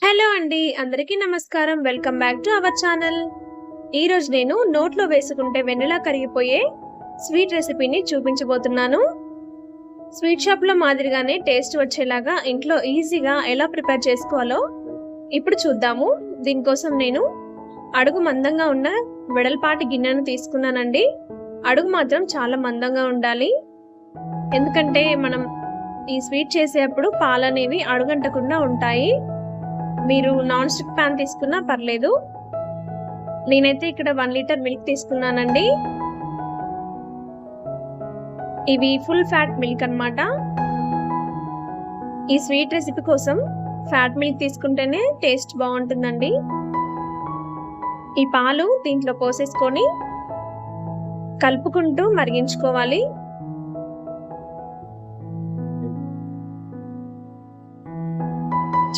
Hello అండి. అందరికీ నమస్కారం. Welcome back to our channel. ఈరోజు నేను నోట్లో వేసుకుంటే వెన్నలా కరిగిపోయే స్వీట్ రెసిపీని చూపించబోతున్నాను. స్వీట్ షాప్‌లో మాదిరిగానే టేస్ట్ వచ్చేలాగా ఇంట్లో ఈజీగా ఎలా ప్రిపేర్ చేసుకోవాలో ఇప్పుడు చూద్దాము. దీనికోసం నేను అడుగు మందంగా ఉన్న వెడల్పాటి గిన్నెను తీసుకున్నానండి. అడుగు మాత్రం చాలా మందంగా ఉండాలి. ఎందుకంటే మనం ఈ స్వీట్ చేసేటప్పుడు పాలనేవి అడుగంటకుండా ఉంటాయి. మీరు నాన్ స్టిక్ పాన్ తీసుకున్నా పర్లేదు. నేనైతే ఇక్కడ 1 లీటర్ మిల్క్ తీసుకున్నానండి. ఇవి ఫుల్ ఫ్యాట్ మిల్క్ అన్నమాట. ఈ స్వీట్ రెసిపీ కోసం ఫ్యాట్ మిల్క్ తీసుకుంటేనే టేస్ట్ బాగుంటుందండి. ఈ పాలు దీంట్లో పోసేసుకొని కలుపుకుంటూ మరిగించుకోవాలి.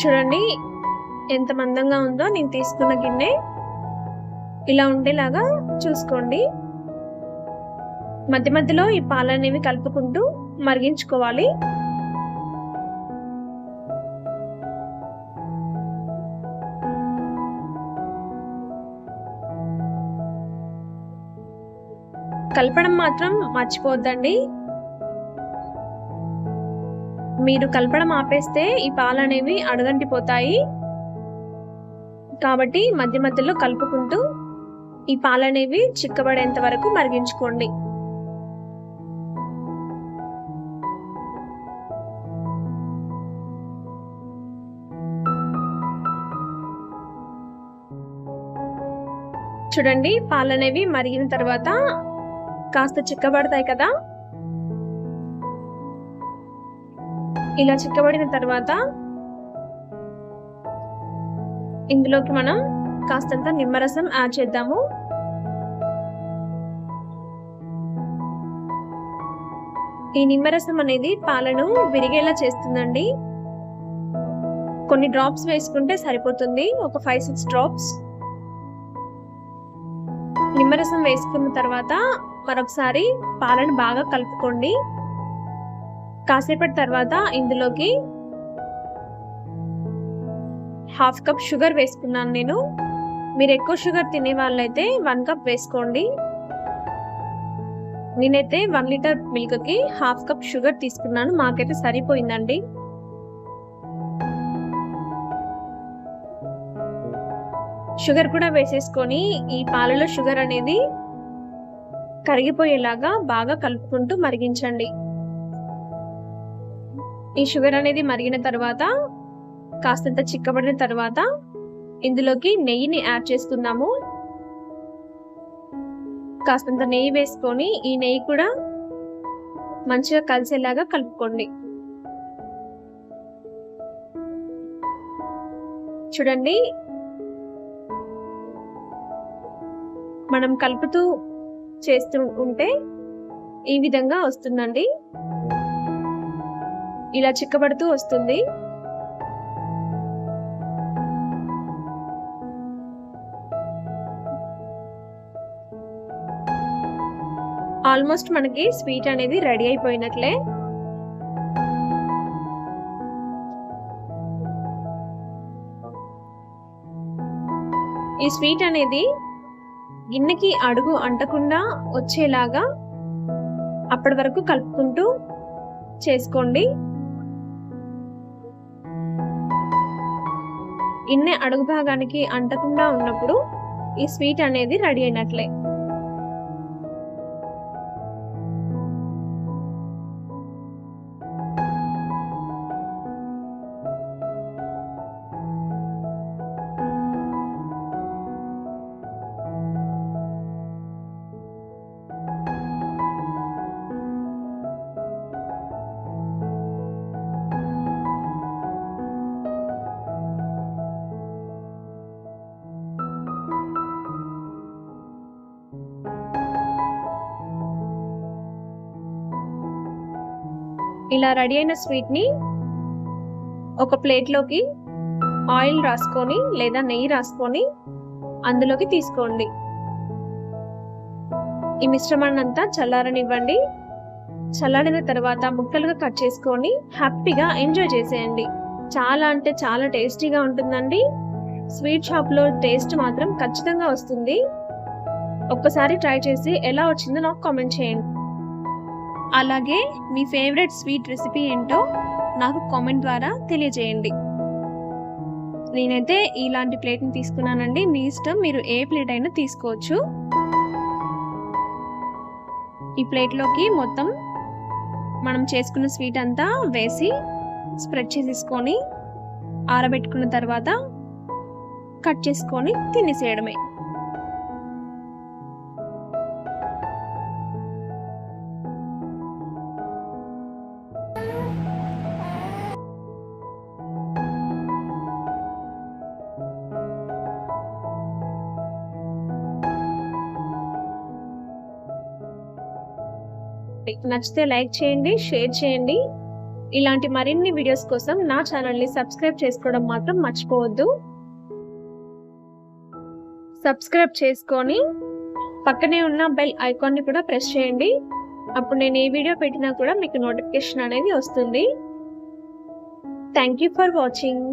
చూడండి ఎంత మందంగా ఉందో నేను తీసుకున్న గిన్నె. ఇలా ఉండేలాగా చూసుకోండి. మధ్య మధ్యలో ఈ పాలనేవి కలుపుకుంటూ మరిగించుకోవాలి. కలపడం మాత్రం మర్చిపోవద్దండి. మీరు కలపడం ఆపేస్తే ఈ పాలనేవి అడుగంటిపోతాయి. కాబట్టి మధ్య మధ్యలో కలుపుకుంటూ ఈ పాలనేవి చిక్కబడేంత వరకు మరిగించుకోండి. చూడండి పాలనేవి మరిగిన తర్వాత కాస్త చిక్కబడతాయి కదా. ఇలా చిక్కబడిన తర్వాత ఇందులోకి మనం కాస్తంత నిమ్మరసం యాడ్ చేద్దాము. ఈ నిమ్మరసం అనేది పాలను విరిగేలా చేస్తుందండి. కొన్ని డ్రాప్స్ వేసుకుంటే సరిపోతుంది. ఒక 5-6 డ్రాప్స్ నిమ్మరసం వేసుకున్న తర్వాత మరొకసారి పాలను బాగా కలుపుకోండి. కాసేపటి తర్వాత ఇందులోకి 1/2 కప్ షుగర్ వేసుకున్నాను నేను. మీరు ఎక్కువ షుగర్ తినే వాళ్ళైతే 1 కప్ వేసుకోండి. నేనైతే 1 లీటర్ మిల్క్ కి 1/2 కప్ షుగర్ తీసుకున్నాను. మాకైతే సరిపోయిందండి. షుగర్ కూడా వేసేసుకొని ఈ పాలలో షుగర్ అనేది కరిగిపోయేలాగా బాగా కలుపుకుంటూ మరిగించండి. ఈ షుగర్ అనేది మరిగిన తర్వాత కాస్తంత చిక్కబడిన తర్వాత ఇందులోకి నెయ్యిని యాడ్ చేసుకుందాము. కాస్తంత నెయ్యి వేసుకొని ఈ నెయ్యి కూడా మంచిగా కలిసేలాగా కలుపుకోండి. చూడండి మనం కలుపుతూ చేస్తూ ఉంటే ఈ విధంగా వస్తుందండి. ఇలా చిక్కబడుతూ వస్తుంది. ఆల్మోస్ట్ మనకి స్వీట్ అనేది రెడీ అయిపోయినట్లే. ఈ స్వీట్ అనేది గిన్నెకి అడుగు అంటకుండా వచ్చేలాగా అప్పటి వరకు కలుపుకుంటూ చేసుకోండి. గిన్నె అడుగు భాగానికి అంటకుండా ఉన్నప్పుడు ఈ స్వీట్ అనేది రెడీ అయినట్లే. ఇలా రెడీ అయిన స్వీట్ ని ఒక ప్లేట్లోకి ఆయిల్ రాసుకొని లేదా నెయ్యి రాసుకొని అందులోకి తీసుకోండి. ఈ మిశ్రమాన్ని అంతా చల్లారనివ్వండి. చల్లారిన తర్వాత ముక్కలుగా కట్ చేసుకొని హ్యాపీగా ఎంజాయ్ చేసేయండి. చాలా అంటే చాలా టేస్టీగా ఉంటుందండి. స్వీట్ షాప్లో టేస్ట్ మాత్రం ఖచ్చితంగా వస్తుంది. ఒక్కసారి ట్రై చేసి ఎలా వచ్చిందో నాకు కామెంట్ చేయండి. అలాగే మీ ఫేవరెట్ స్వీట్ రెసిపీ ఏంటో నాకు కామెంట్ ద్వారా తెలియజేయండి. నేనైతే ఇలాంటి ప్లేట్ని తీసుకున్నానండి. మీ ఇష్టం, మీరు ఏ ప్లేట్ అయినా తీసుకోవచ్చు. ఈ ప్లేట్లోకి మొత్తం మనం చేసుకున్న స్వీట్ అంతా వేసి స్ప్రెడ్ చేసేసుకొని ఆరబెట్టుకున్న తర్వాత కట్ చేసుకొని తినేసేయడమే. నచ్చితే లైక్ చేయండి, షేర్ చేయండి. ఇలాంటి మరిన్ని వీడియోస్ కోసం నా ఛానల్ని సబ్స్క్రైబ్ చేసుకోవడం మాత్రం మర్చిపోవద్దు. సబ్స్క్రైబ్ చేసుకొని పక్కనే ఉన్న బెల్ ఐకాన్ని కూడా ప్రెస్ చేయండి. అప్పుడు నేను ఏ వీడియో పెట్టినా కూడా మీకు నోటిఫికేషన్ అనేది వస్తుంది. Thank you for watching.